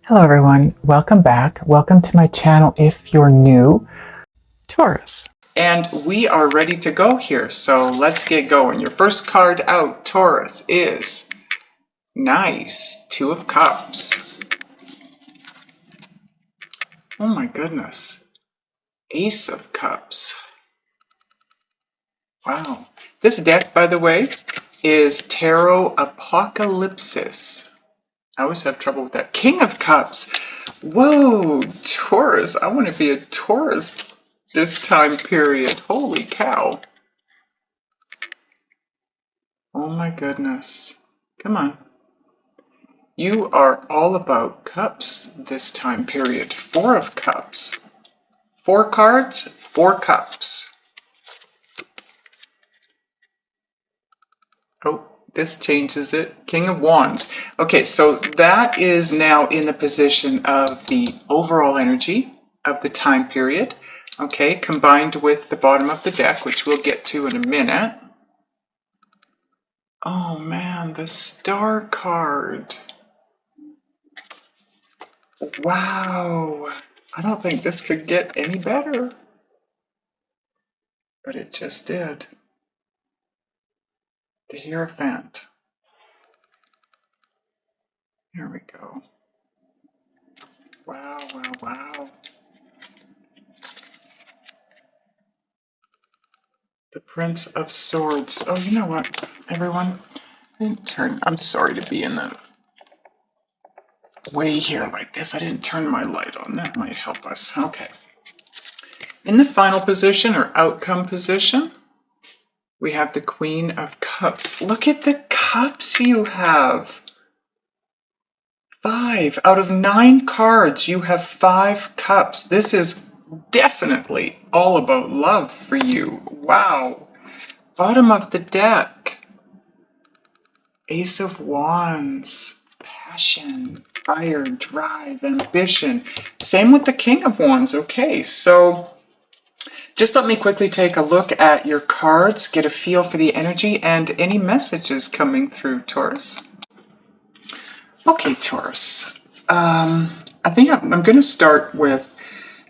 Hello everyone, welcome back. Welcome to my channel if you're new, Taurus. And we are ready to go here, so let's get going. Your first card out, Taurus, is nice, Two of Cups. Oh my goodness. Ace of Cups. Wow. This deck, by the way, is Tarot Apocalypsis. I always have trouble with that. King of Cups. Whoa, Taurus. I want to be a Taurus this time period. Holy cow. Oh my goodness. Come on. You are all about cups this time period. Four of Cups. 4 cards, 4 cups. Oh, this changes it. King of Wands. Okay, so that is now in the position of the overall energy of the time period. Okay, combined with the bottom of the deck, which we'll get to in a minute. Oh man, the Star card. Wow. I don't think this could get any better. But it just did. The Hierophant. Here we go. Wow, wow, wow. The Prince of Swords. Oh, you know what, everyone? I'm sorry to be in the way here like this. I didn't turn my light on. That might help us. Okay. In the final position, or outcome position, we have the Queen of Cups. Look at the cups you have. 5 out of 9 cards, you have 5 cups. This is definitely all about love for you. Wow. Bottom of the deck. Ace of Wands. Passion, fire, drive, ambition. Same with the King of Wands. Okay, so just let me quickly take a look at your cards, get a feel for the energy and any messages coming through, Taurus. Okay, Taurus. I think I'm going to start with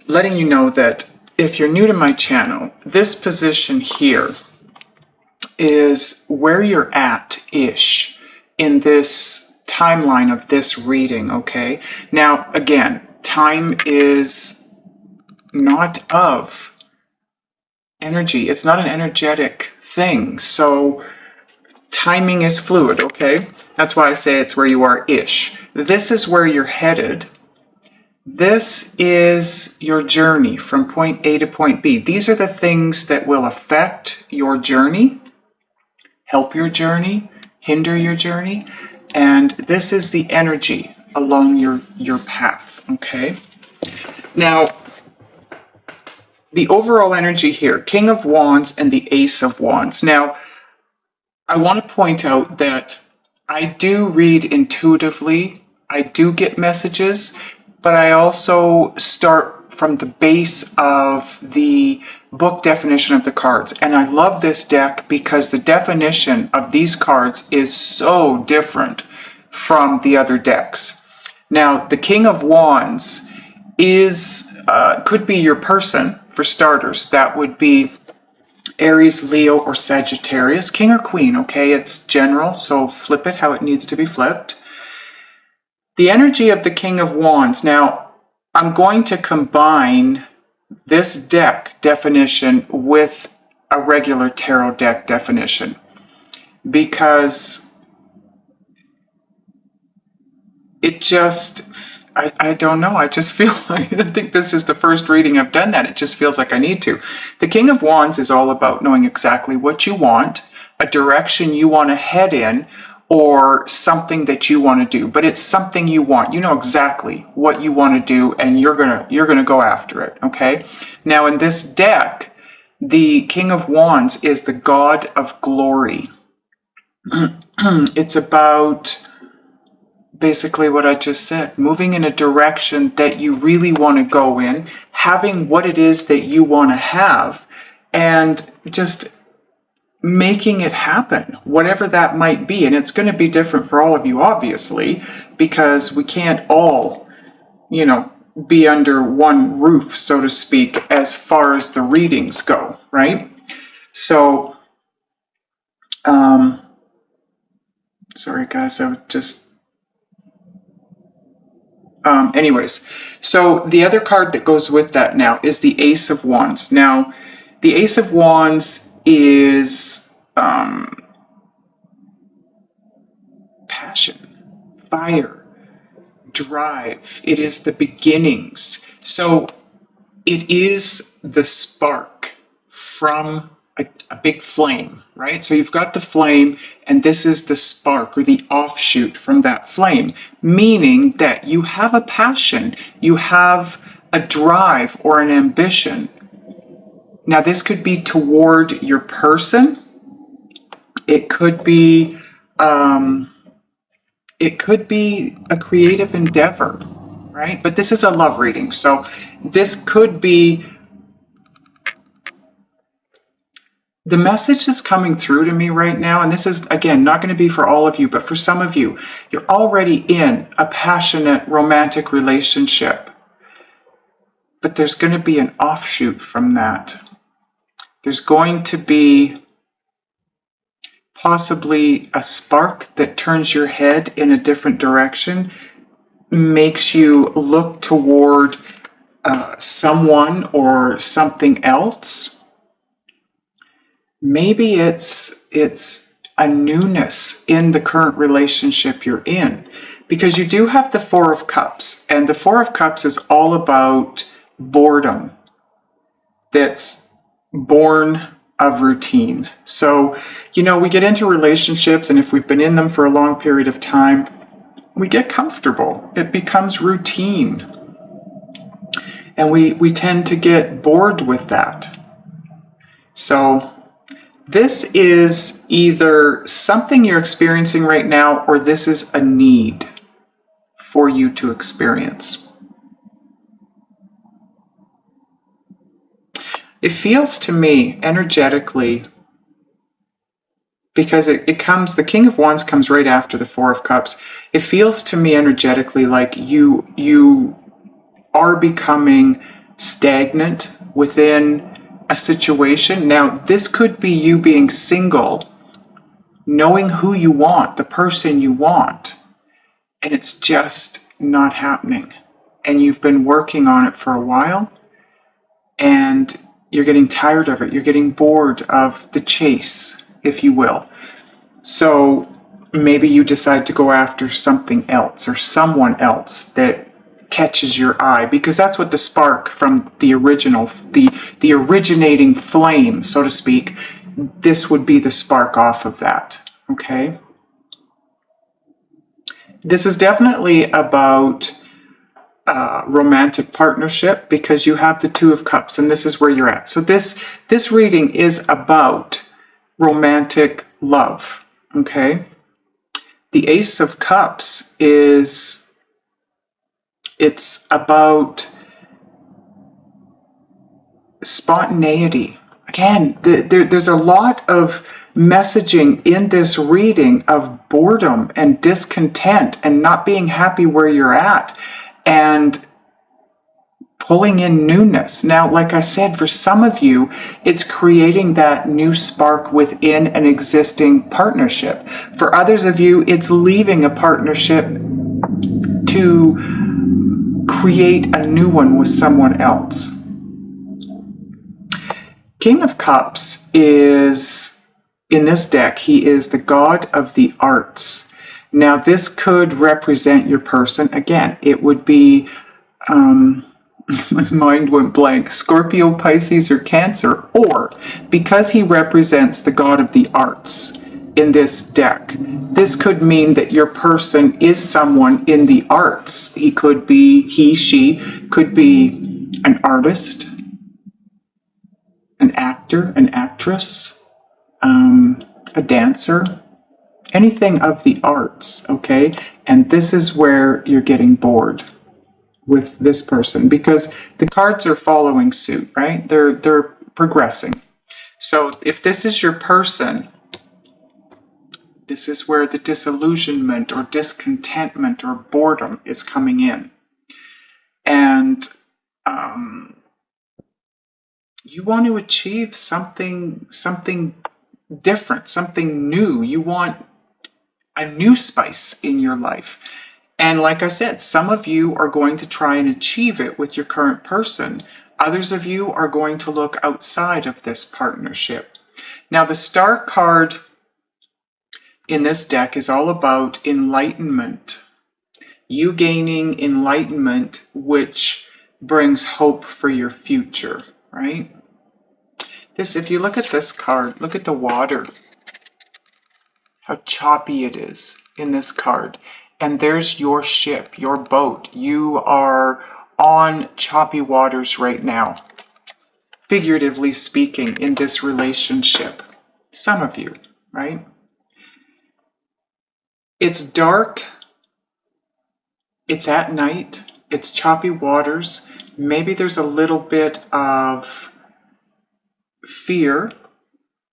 letting you know that if you're new to my channel, this position here is where you're at-ish in this timeline of this reading, okay? Now, again, time is not of energy. It's not an energetic thing. So timing is fluid, okay? That's why I say it's where you are-ish. This is where you're headed. This is your journey from point A to point B. These are the things that will affect your journey, help your journey, hinder your journey, and this is the energy along your path, okay? Now, the overall energy here, King of Wands and the Ace of Wands. Now, I want to point out that I do read intuitively. I do get messages, but I also start from the base of the book definition of the cards. And I love this deck because the definition of these cards is so different from the other decks. Now, the King of Wands is could be your person. For starters, that would be Aries, Leo, or Sagittarius. King or Queen, okay? It's general, so flip it how it needs to be flipped. The energy of the King of Wands. Now, I'm going to combine this deck definition with a regular tarot deck definition because it just... I don't know. I just feel like I think this is the first reading I've done that. It just feels like I need to. The King of Wands is all about knowing exactly what you want, a direction you want to head in, or something that you want to do. But it's something you want. You know exactly what you want to do, and you're gonna go after it. Okay. Now in this deck, the King of Wands is the God of glory. It's about basically what I just said, moving in a direction that you really want to go in, having what it is that you want to have, and just making it happen, whatever that might be. And it's going to be different for all of you, obviously, because we can't all you know, be under one roof, so to speak, as far as the readings go, right? So, sorry guys, I would just, anyways, so the other card that goes with that now is the Ace of Wands. Now, the Ace of Wands is passion, fire, drive. It is the beginnings. So it is the spark from a big flame, right? So you've got the flame, and this is the spark or the offshoot from that flame, meaning that you have a passion, you have a drive or an ambition. Now, this could be toward your person. It could be a creative endeavor, right? But this is a love reading, so this could be. The message that's coming through to me right now, and this is, again, not going to be for all of you, but for some of you, you're already in a passionate romantic relationship. But there's going to be an offshoot from that. There's going to be possibly a spark that turns your head in a different direction, makes you look toward someone or something else. Maybe it's a newness in the current relationship you're in, because you do have the Four of Cups, and the Four of Cups is all about boredom that's born of routine. So, you know, we get into relationships, and if we've been in them for a long period of time, we get comfortable. It becomes routine. And we tend to get bored with that. So this is either something you're experiencing right now, or this is a need for you to experience. It feels to me energetically, because it comes, the King of Wands comes right after the Four of Cups. It feels to me energetically like you are becoming stagnant within a situation. Now, this could be you being single, knowing who you want, the person you want, and it's just not happening. And you've been working on it for a while, and you're getting tired of it. You're getting bored of the chase, if you will. So maybe you decide to go after something else or someone else that catches your eye, because that's what the spark from the original, the originating flame, so to speak, this would be the spark off of that, okay? This is definitely about romantic partnership, because you have the Two of Cups, and this is where you're at. So this reading is about romantic love, okay? The Ace of Cups it's about spontaneity. Again, there's a lot of messaging in this reading of boredom and discontent and not being happy where you're at, and pulling in newness. Now, like I said, for some of you, it's creating that new spark within an existing partnership. For others of you, it's leaving a partnership to create a new one with someone else. King of Cups is, in this deck, he is the god of the arts. Now, this could represent your person. Again, it would be, my mind went blank, Scorpio, Pisces, or Cancer, or because he represents the god of the arts in this deck, this could mean that your person is someone in the arts. He could be, she could be an artist, an actor, an actress, a dancer, anything of the arts, okay? And this is where you're getting bored with this person, because the cards are following suit, right? They're progressing. So if this is your person, this is where the disillusionment or discontentment or boredom is coming in. and you want to achieve something different, something new. You want a new spice in your life. And like I said, some of you are going to try and achieve it with your current person. Others of you are going to look outside of this partnership. Now, the Star card in this deck is all about enlightenment. You gaining enlightenment, which brings hope for your future, right? If you look at this card, look at the water, how choppy it is in this card. And there's your ship, your boat. You are on choppy waters right now, figuratively speaking, in this relationship. Some of you, right? It's dark. It's at night. It's choppy waters. Maybe there's a little bit of fear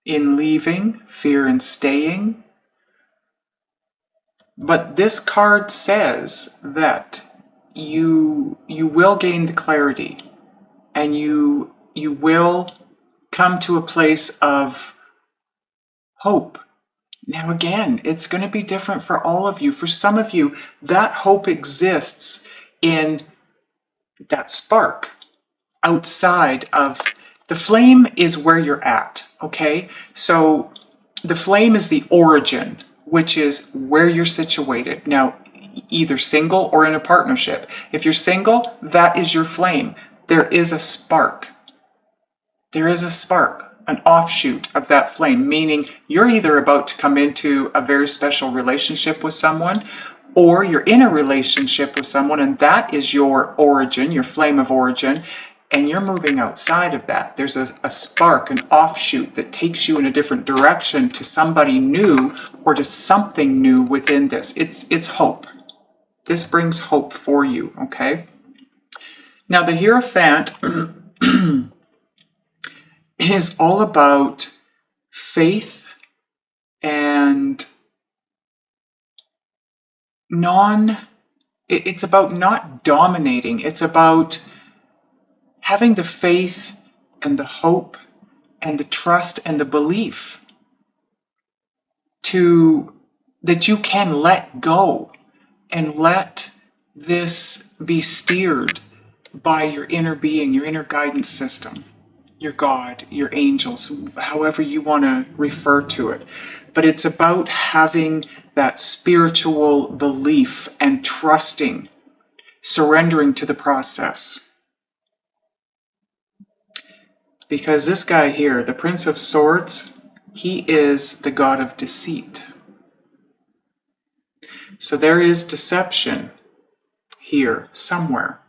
in leaving, fear in staying. But this card says that you will gain the clarity, and you will come to a place of hope. Now again, it's going to be different for all of you. For some of you, that hope exists in that spark outside of the flame is where you're at, okay? So the flame is the origin, which is where you're situated. Now, either single or in a partnership. If you're single, that is your flame. There is a spark. There is a spark, an offshoot of that flame, meaning you're either about to come into a very special relationship with someone, or you're in a relationship with someone, and that is your origin, your flame of origin, and you're moving outside of that. There's a spark, an offshoot that takes you in a different direction to somebody new or to something new within this. It's hope. This brings hope for you, okay? Now, the Hierophant is all about faith and it's about not dominating. It's about having the faith and the hope and the trust and the belief that you can let go and let this be steered by your inner being, your inner guidance system, your God, your angels, however you want to refer to it. But it's about having that spiritual belief and trusting, surrendering to the process. Because this guy here, the Prince of Swords, he is the god of deceit. So there is deception here somewhere.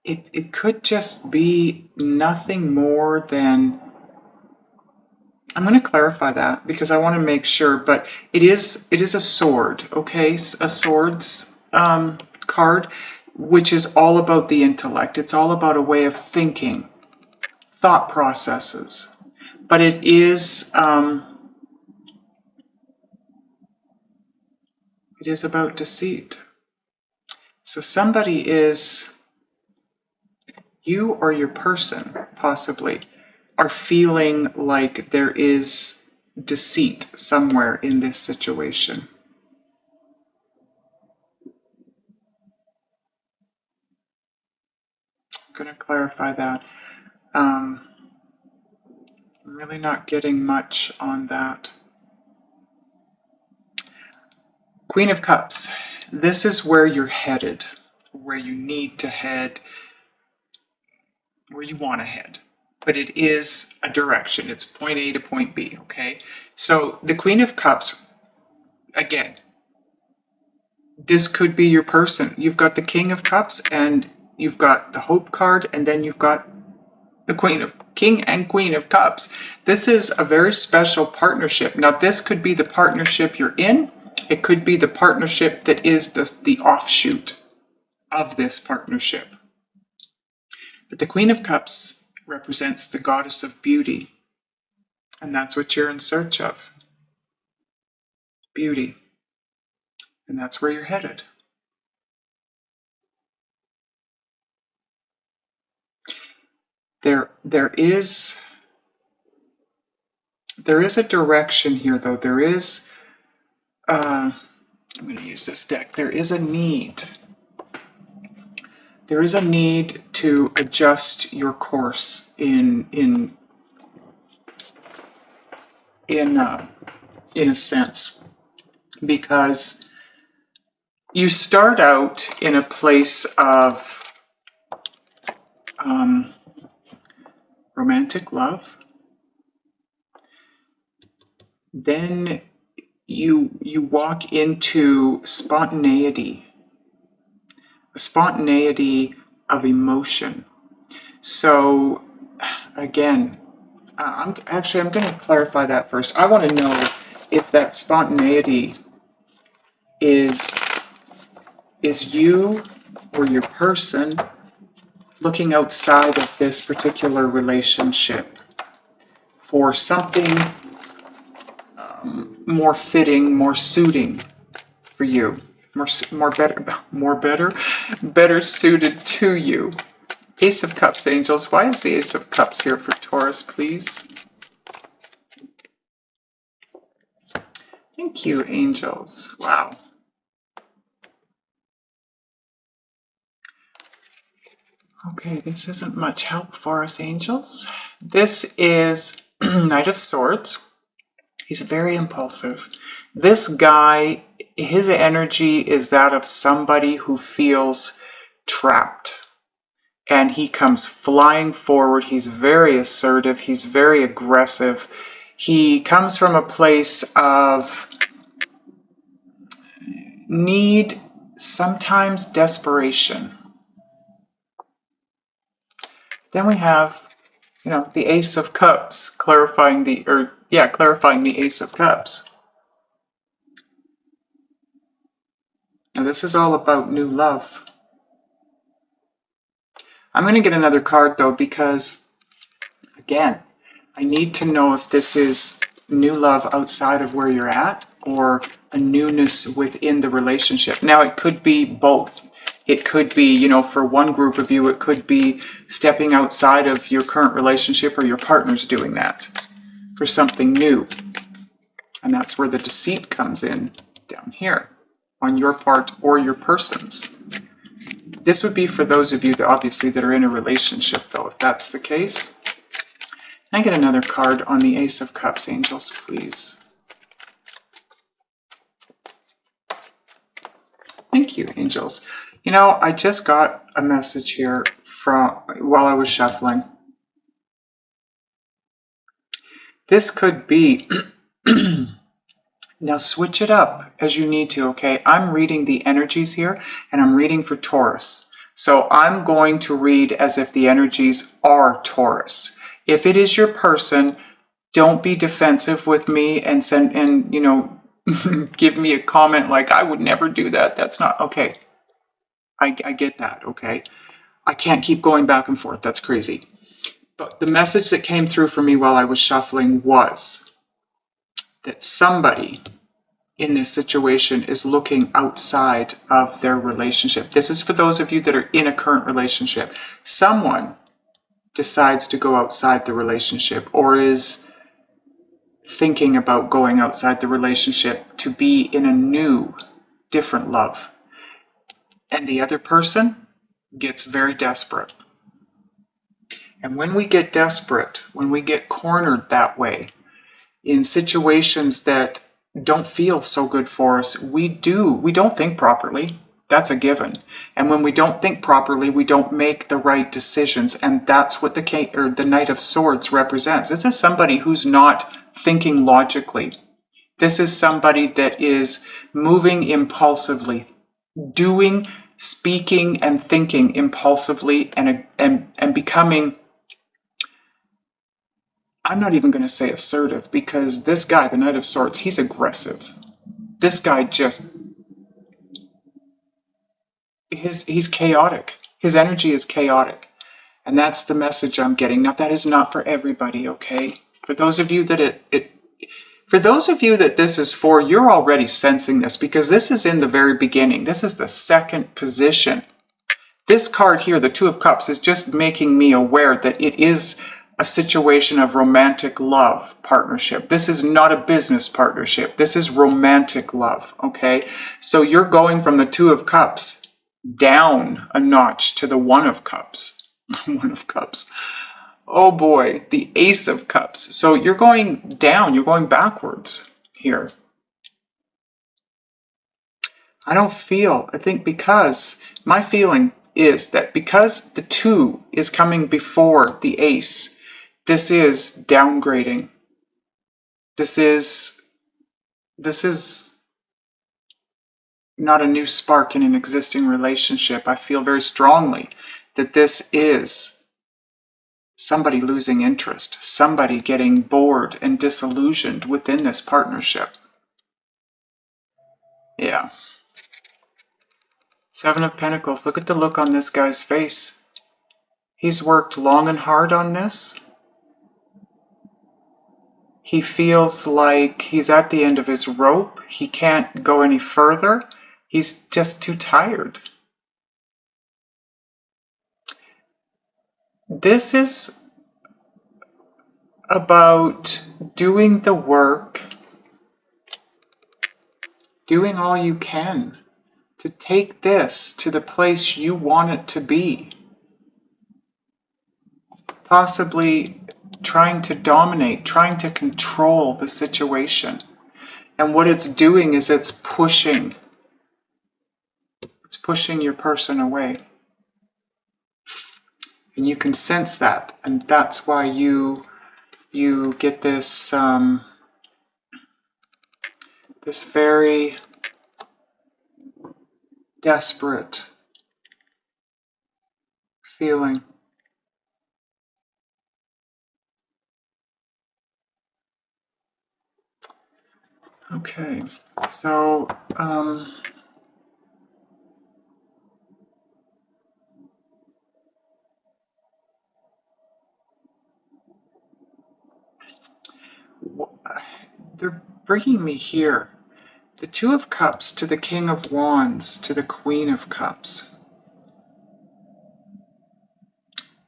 It could just be nothing more than, I'm going to clarify that because I want to make sure, but it is a sword, okay? A swords card, which is all about the intellect. It's all about a way of thinking, thought processes. But it is about deceit. So somebody is, you or your person possibly, are feeling like there is deceit somewhere in this situation. I'm going to clarify that. I'm really not getting much on that. Queen of Cups. This is where you're headed, where you need to head, where you want to head. But it is a direction. It's point A to point B, okay? So the Queen of Cups, again, this could be your person. You've got the King of Cups, and you've got the Hope card, and then you've got the King and Queen of Cups. This is a very special partnership. Now, this could be the partnership you're in. It could be the partnership that is the offshoot of this partnership. But the Queen of Cups represents the goddess of beauty, and that's what you're in search of. Beauty. And that's where you're headed. There is a direction here, though. There is, I'm going to use this deck. There is a need. There is a need to adjust your course in a sense, because you start out in a place of romantic love. Then you walk into spontaneity, a spontaneity of emotion. So again, I'm going to clarify that first. I want to know if that spontaneity is you or your person looking outside of this particular relationship for something more fitting, more suiting for you, better suited to you. Ace of Cups, angels. Why is the Ace of Cups here for Taurus, please? Thank you, angels. Wow. Okay, this isn't much help for us, angels. This is Knight of Swords. He's very impulsive. This guy, his energy is that of somebody who feels trapped. And he comes flying forward. He's very assertive. He's very aggressive. He comes from a place of need, sometimes desperation. Then we have, the Ace of Cups, clarifying the Ace of Cups. Now this is all about new love. I'm going to get another card though, because again, I need to know if this is new love outside of where you're at or a newness within the relationship. Now it could be both. It could be, for one group of you, it could be stepping outside of your current relationship, or your partner's doing that for something new. And that's where the deceit comes in down here on your part or your person's. This would be for those of you that obviously that are in a relationship, though, if that's the case. Can I get another card on the Ace of Cups, angels, please? Thank you, angels. I just got a message here while I was shuffling. This could be, now switch it up as you need to, okay? I'm reading the energies here, and I'm reading for Taurus. So I'm going to read as if the energies are Taurus. If it is your person, don't be defensive with me and give me a comment like, I would never do that. That's not, okay. I get that, okay? I can't keep going back and forth. That's crazy. But the message that came through for me while I was shuffling was that somebody in this situation is looking outside of their relationship. This is for those of you that are in a current relationship. Someone decides to go outside the relationship or is thinking about going outside the relationship to be in a new, different love. And the other person gets very desperate. And when we get desperate, when we get cornered that way, in situations that don't feel so good for us, we don't think properly. That's a given. And when we don't think properly, we don't make the right decisions. And that's what the Knight of Swords represents. This is somebody who's not thinking logically. This is somebody that is moving impulsively, doing, speaking, and thinking impulsively, and becoming, I'm not even going to say assertive, because this guy, the Knight of Swords, he's aggressive. This guy he's chaotic. His energy is chaotic. And that's the message I'm getting. Now, that is not for everybody, okay? For those of you that For those of you that this is for, you're already sensing this because this is in the very beginning. This is the second position. This card here, the Two of Cups, is just making me aware that it is a situation of romantic love partnership. This is not a business partnership. This is romantic love, okay? So you're going from the Two of Cups down a notch to the One of Cups. One of Cups. Oh boy, the Ace of Cups. So you're going down, you're going backwards here. I think because my feeling is that because the 2 is coming before the Ace, this is downgrading. This is not a new spark in an existing relationship. I feel very strongly that this is somebody losing interest, somebody getting bored and disillusioned within this partnership. Yeah. 7 of Pentacles. Look at the look on this guy's face. He's worked long and hard on this. He feels like he's at the end of his rope. He can't go any further. He's just too tired. This is about doing the work, doing all you can to take this to the place you want it to be. Possibly trying to dominate, trying to control the situation. And what it's doing is it's pushing your person away. And you can sense that, and that's why you get this this very desperate feeling. Okay, so they're bringing me here. The Two of Cups to the King of Wands to the Queen of Cups.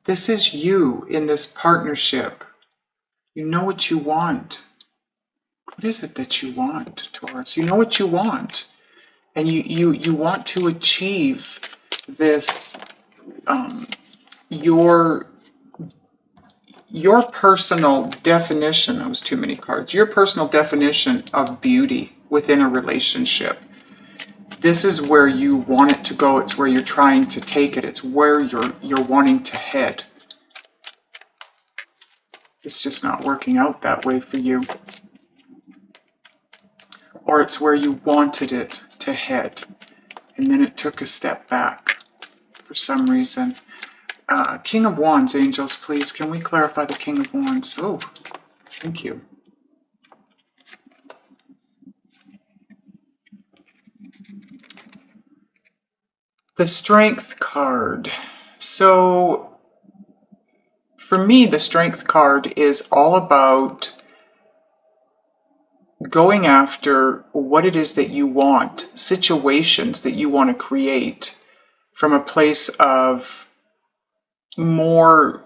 This is you in this partnership. You know what you want. What is it that you want, Taurus? You know what you want. And you want to achieve this, your personal definition, that was too many cards, your personal definition of beauty within a relationship. This is where you want it to go. It's where you're trying to take it. It's where you're wanting to head. It's just not working out that way for you. Or it's where you wanted it to head, and then it took a step back for some reason. King of Wands, angels, please. Can we clarify the King of Wands? Oh, thank you. The Strength card. So, for me, the Strength card is all about going after what it is that you want, situations that you want to create from a place of more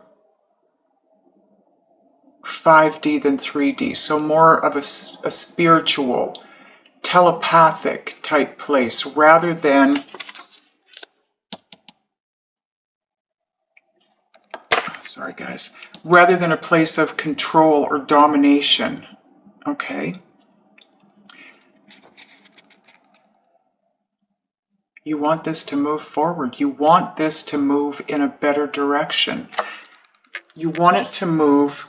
5D than 3D, so more of a spiritual, telepathic type place, rather than sorry guys, rather than a place of control or domination. Okay? You want this to move forward. You want this to move in a better direction. You want it to move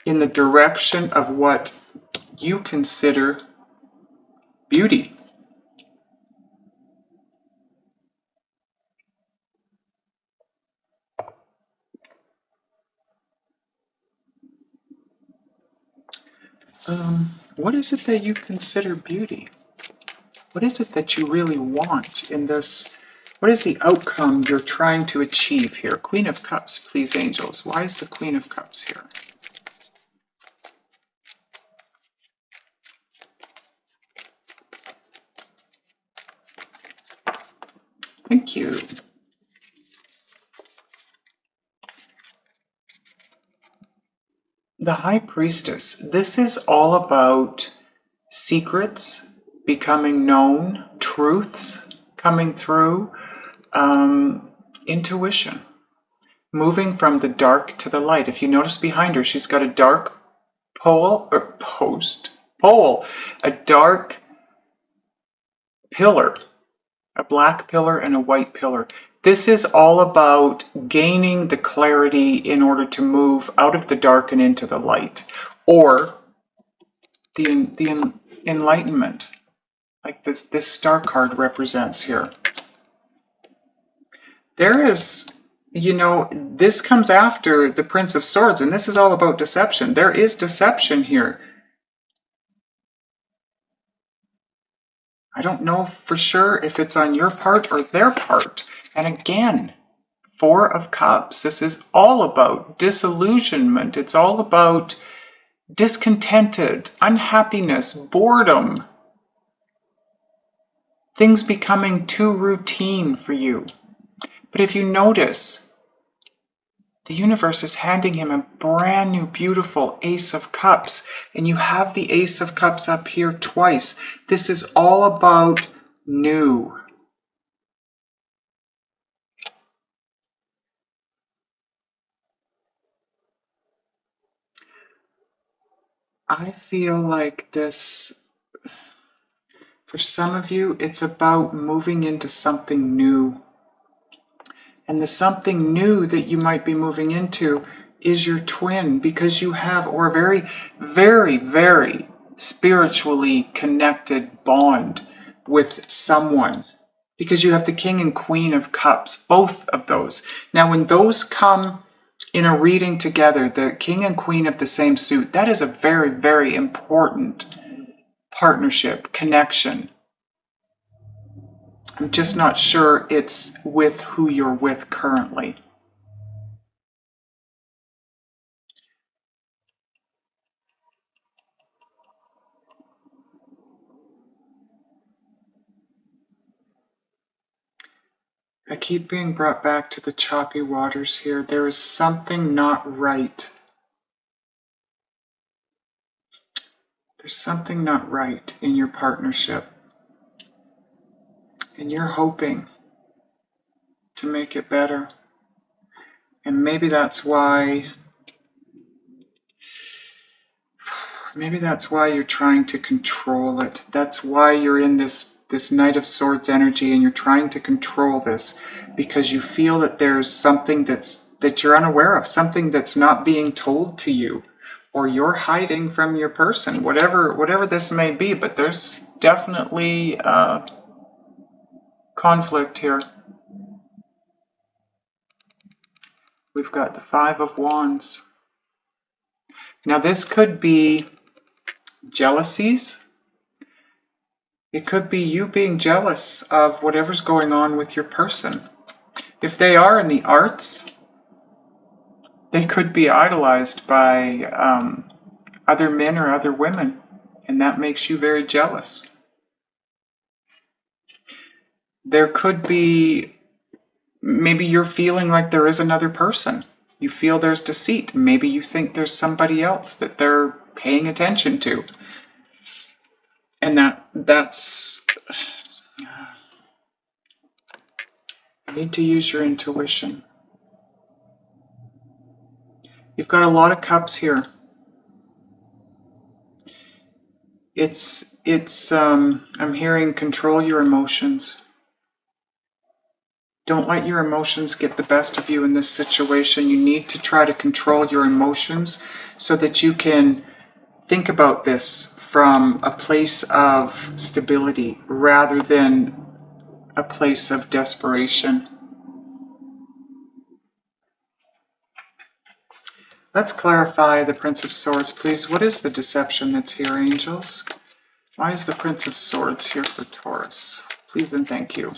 in the direction of what you consider beauty. What is it that you consider beauty? What is it that you really want in this? What is the outcome you're trying to achieve here? Queen of Cups, please, angels. Why is the Queen of Cups here? Thank you. The High Priestess. This is all about secrets becoming known, truths coming through, intuition, moving from the dark to the light. If you notice behind her, she's got a dark pole, a dark pillar, a black pillar and a white pillar. This is all about gaining the clarity in order to move out of the dark and into the light, or the enlightenment, like this star card represents here. There is, you know, this comes after the Prince of Swords, and this is all about deception. There is deception here. I don't know for sure if it's on your part or their part. And again, Four of Cups. This is all about disillusionment. It's all about discontented, unhappiness, boredom. Things becoming too routine for you. But if you notice, the universe is handing him a brand new, beautiful Ace of Cups. And you have the Ace of Cups up here twice. This is all about new. I feel like this, for some of you, it's about moving into something new. And the something new that you might be moving into is your twin, because you have, or a very, very, very spiritually connected bond with someone, because you have the King and Queen of Cups, both of those. Now, when those come in a reading together, the King and Queen of the same suit, that is a very, very important partnership, connection. I'm just not sure it's with who you're with currently. I keep being brought back to the choppy waters here. There is something not right. There's something not right in your partnership. And you're hoping to make it better. And maybe that's why you're trying to control it. That's why you're in this Knight of Swords energy, and you're trying to control this, because you feel that there's something that you're unaware of, something that's not being told to you, or you're hiding from your person, whatever this may be. But there's definitely conflict here. We've got the Five of Wands. Now this could be jealousies. It could be you being jealous of whatever's going on with your person. If they are in the arts, they could be idolized by other men or other women, and that makes you very jealous. There could be, maybe you're feeling like there is another person. You feel there's deceit. Maybe you think there's somebody else that they're paying attention to. And that's you need to use your intuition. You've got a lot of cups here. I'm hearing control your emotions. Don't let your emotions get the best of you in this situation. You need to try to control your emotions so that you can think about this from a place of stability rather than a place of desperation. Let's clarify the Prince of Swords, please. What is the deception that's here, angels? Why is the Prince of Swords here for Taurus? Please and thank you.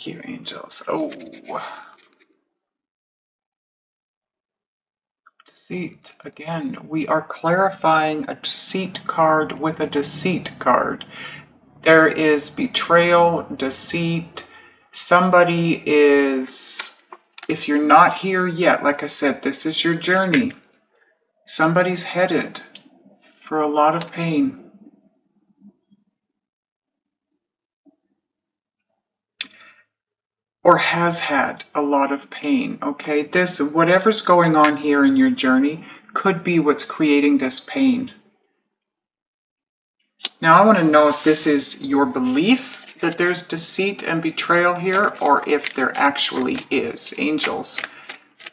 Thank you, angels. Oh, deceit. Again, we are clarifying a deceit card with a deceit card. There is betrayal, deceit. Somebody is, if you're not here yet, like I said, this is your journey. Somebody's headed for a lot of pain. Or has had a lot of pain, okay? This, whatever's going on here in your journey, could be what's creating this pain. Now, I want to know if this is your belief that there's deceit and betrayal here, or if there actually is. Angels,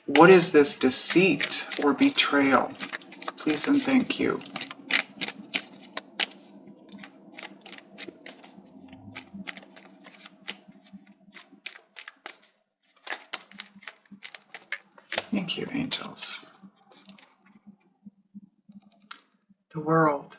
what is this deceit or betrayal? Please and thank you. Thank you, angels. The world.